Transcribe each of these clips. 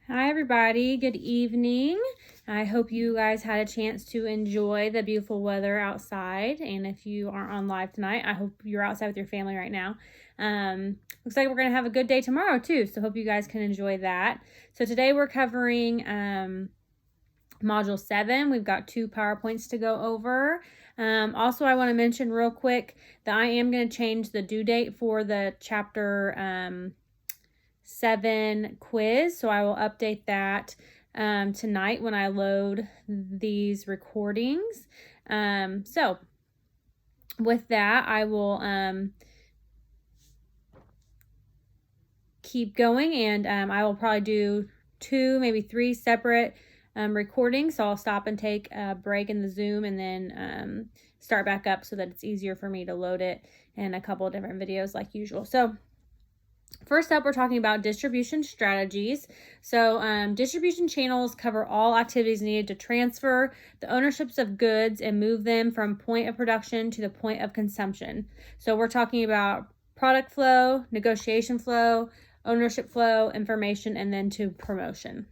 Hi everybody, good evening. I hope you guys had a chance to enjoy the beautiful weather outside, and if you aren't on live tonight, I hope you're outside with your family right now. Looks like we're going to have a good day tomorrow too, so hope you guys can enjoy that. So today we're covering Module 7. We've got 2 PowerPoints to go over. Also, I want to mention real quick that I am going to change the due date for the Chapter 7 quiz, so I will update that tonight when I load these recordings. So with that, I will keep going, and I will probably do 2, maybe 3 separate recordings. So I'll stop and take a break in the Zoom and then start back up so that it's easier for me to load it in a couple of different videos like usual. So first up, we're talking about distribution strategies. So distribution channels cover all activities needed to transfer the ownerships of goods and move them from point of production to the point of consumption. So we're talking about product flow, negotiation flow, ownership flow, information, and then to promotion.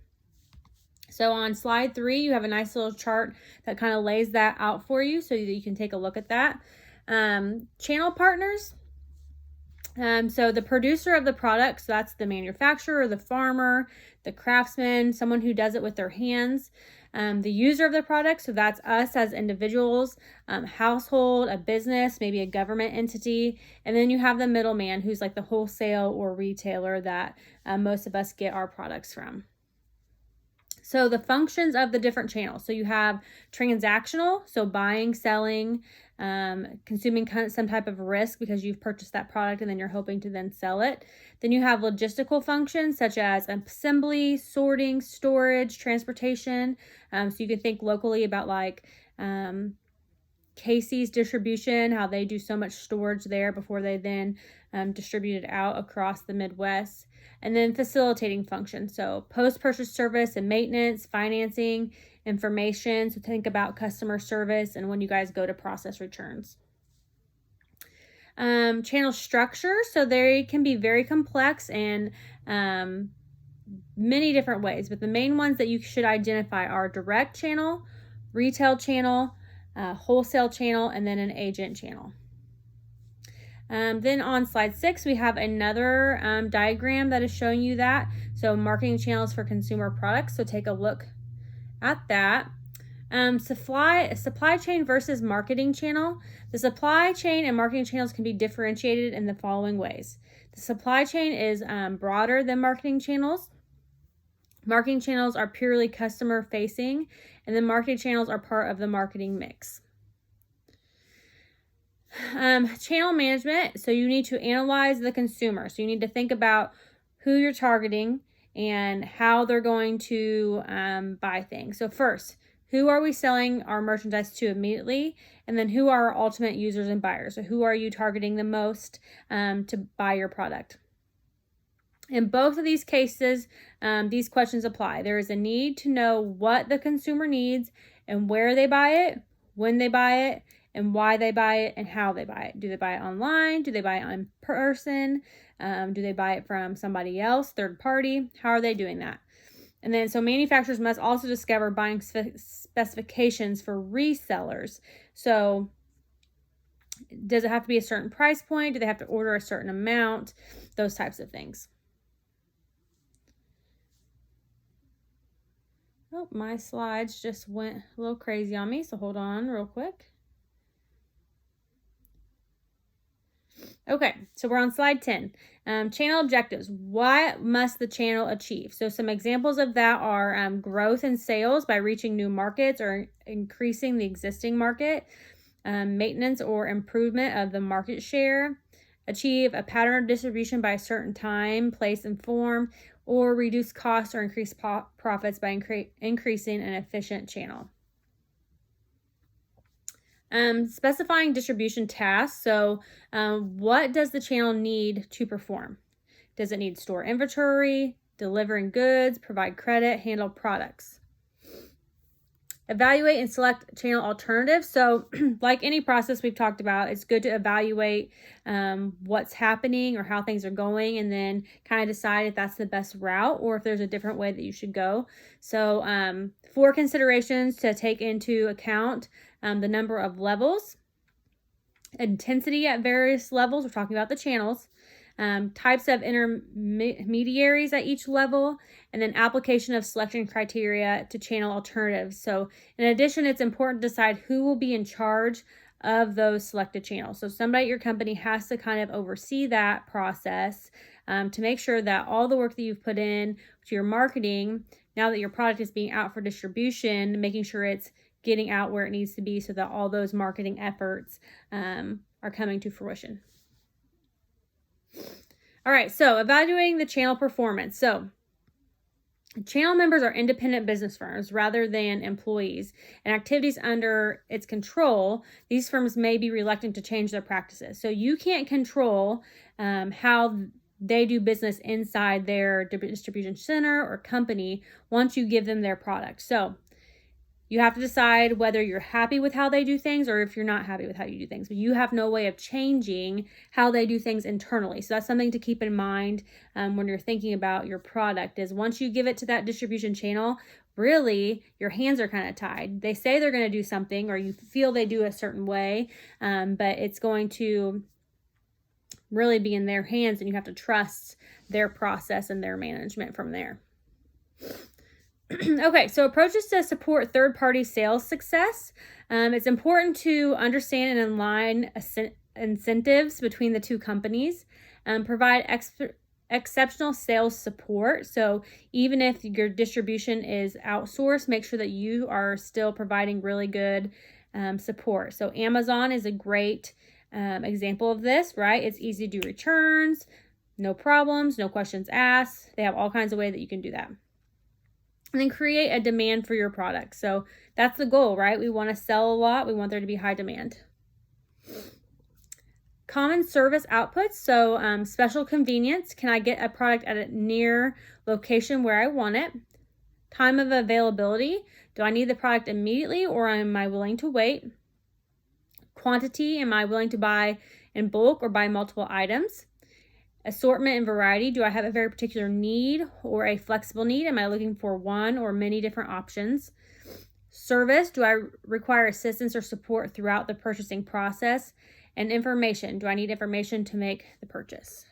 So on slide 3, you have a nice little chart that kind of lays that out for you so that you can take a look at that. Channel partners. So the producer of the product, so that's the manufacturer, the farmer, the craftsman, someone who does it with their hands. The user of the product, so that's us as individuals, household, a business, maybe a government entity. And then you have the middleman, who's like the wholesale or retailer that most of us get our products from. So the functions of the different channels. So you have transactional, so buying, selling, consuming some type of risk because you've purchased that product and then you're hoping to then sell it. Then you have logistical functions such as assembly, sorting, storage, transportation. So you can think locally about like Casey's distribution, how they do so much storage there before they then distribute it out across the Midwest. And then facilitating functions, so post-purchase service and maintenance, financing, information. So think about customer service and when you guys go to process returns. Channel structure, so they can be very complex and many different ways, but the main ones that you should identify are direct channel, retail channel, wholesale channel, and then an agent channel. Then on slide 6, we have another diagram that is showing you that. So marketing channels for consumer products. So take a look at that. Supply chain versus marketing channel. The supply chain and marketing channels can be differentiated in the following ways. The supply chain is broader than marketing channels. Marketing channels are purely customer facing, and the marketing channels are part of the marketing mix. Channel management, so you need to analyze the consumer. So you need to think about who you're targeting and how they're going to buy things. So first, who are we selling our merchandise to immediately? And then who are our ultimate users and buyers? So who are you targeting the most to buy your product? In both of these cases, these questions apply. There is a need to know what the consumer needs and where they buy it, when they buy it, and why they buy it and how they buy it. Do they buy it online? Do they buy it in person? Do they buy it from somebody else, third party? How are they doing that? And then so manufacturers must also discover buying specifications for resellers. So does it have to be a certain price point? Do they have to order a certain amount? Those types of things. Oh, my slides just went a little crazy on me, so hold on real quick. Okay, so we're on slide 10. Channel objectives. What must the channel achieve? So some examples of that are growth in sales by reaching new markets or increasing the existing market, maintenance or improvement of the market share, achieve a pattern of distribution by a certain time, place, and form, or reduce costs or increase profits by increasing an efficient channel. Specifying distribution tasks. So what does the channel need to perform? Does it need store inventory, delivering goods, provide credit, handle products? Evaluate and select channel alternatives. So like any process we've talked about, it's good to evaluate what's happening or how things are going, and then kind of decide if that's the best route or if there's a different way that you should go. So 4 considerations to take into account: the number of levels, intensity at various levels. We're talking about the channels. Types of intermediaries at each level, and then application of selection criteria to channel alternatives. So in addition, it's important to decide who will be in charge of those selected channels. So somebody at your company has to kind of oversee that process to make sure that all the work that you've put in to your marketing, now that your product is being out for distribution, making sure it's getting out where it needs to be so that all those marketing efforts are coming to fruition. All right, so evaluating the channel performance. So channel members are independent business firms rather than employees, and activities under its control, these firms may be reluctant to change their practices. So you can't control how they do business inside their distribution center or company once you give them their product. So you have to decide whether you're happy with how they do things or if you're not happy with how you do things. But you have no way of changing how they do things internally. So that's something to keep in mind when you're thinking about your product, is once you give it to that distribution channel, really your hands are kind of tied. They say they're going to do something, or you feel they do a certain way, but it's going to really be in their hands, and you have to trust their process and their management from there. Okay, so approaches to support third-party sales success. It's important to understand and align incentives between the two companies. Provide exceptional sales support. So even if your distribution is outsourced, make sure that you are still providing really good support. So Amazon is a great example of this, right? It's easy to do returns, no problems, no questions asked. They have all kinds of ways that you can do that. And then create a demand for your product. So that's the goal, right? We want to sell a lot. We want there to be high demand. Common service outputs. So special convenience. Can I get a product at a near location where I want it? Time of availability. Do I need the product immediately, or am I willing to wait? Quantity. Am I willing to buy in bulk or buy multiple items? Assortment and variety. Do I have a very particular need or a flexible need? Am I looking for one or many different options? Service. Do I require assistance or support throughout the purchasing process? And information. Do I need information to make the purchase?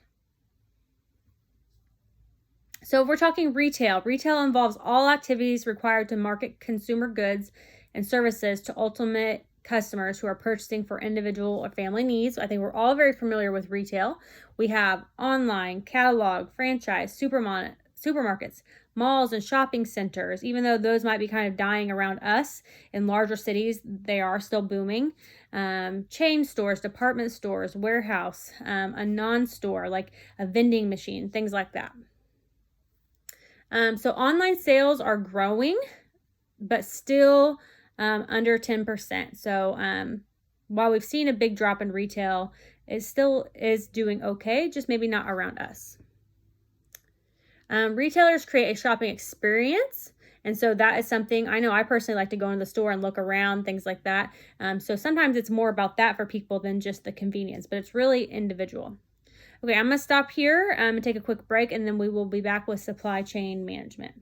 So if we're talking retail, retail involves all activities required to market consumer goods and services to ultimate customers who are purchasing for individual or family needs. I think we're all very familiar with retail. We have online, catalog, franchise, supermarkets, malls, and shopping centers. Even though those might be kind of dying around us in larger cities, they are still booming. Chain stores, department stores, warehouse, a non-store like a vending machine, things like that. So online sales are growing, but still under 10%. So while we've seen a big drop in retail, it still is doing okay, just maybe not around us. Retailers create a shopping experience. And so that is something I know I personally like to go into the store and look around, things like that. So sometimes it's more about that for people than just the convenience, but it's really individual. Okay, I'm going to stop here and take a quick break, and then we will be back with supply chain management.